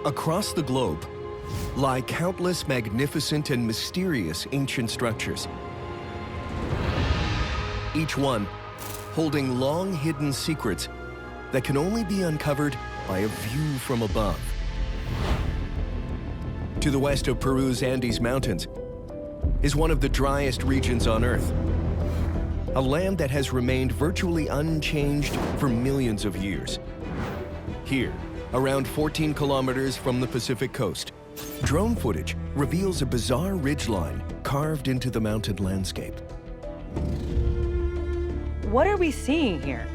Across the globe lie countless magnificent and mysterious ancient structures, each one holding long-hidden secrets that can only be uncovered by a view from above. To the west of Peru's Andes Mountains is one of the driest regions on Earth, a land that has remained virtually unchanged for millions of years. Here, around 14 kilometers from the Pacific coast, drone footage reveals a bizarre ridgeline carved into the mountain landscape. What are we seeing here?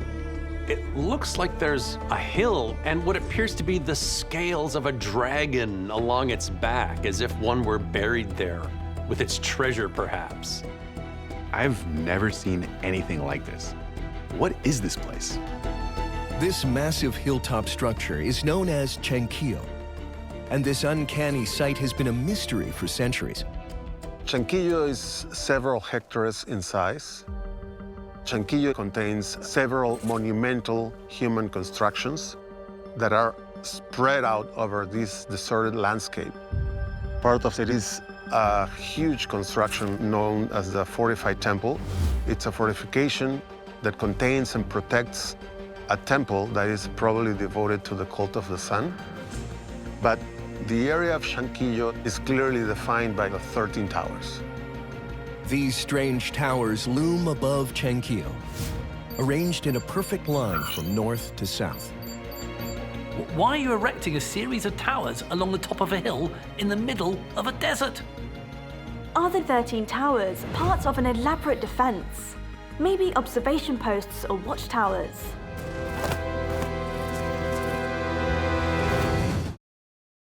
It looks like there's a hill and what appears to be the scales of a dragon along its back, as if one were buried there with its treasure, perhaps. I've never seen anything like this. What is this place? This massive hilltop structure is known as Chanquillo, and this uncanny site has been a mystery for centuries. Chanquillo is several hectares in size. Chanquillo contains several monumental human constructions that are spread out over this deserted landscape. Part of it is a huge construction known as the fortified temple. It's a fortification that contains and protects a temple that is probably devoted to the cult of the sun. But the area of Chanquillo is clearly defined by the 13 towers. These strange towers loom above Chanquillo, arranged in a perfect line from north to south. Why are you erecting a series of towers along the top of a hill in the middle of a desert? Are the 13 towers parts of an elaborate defense? Maybe observation posts or watchtowers?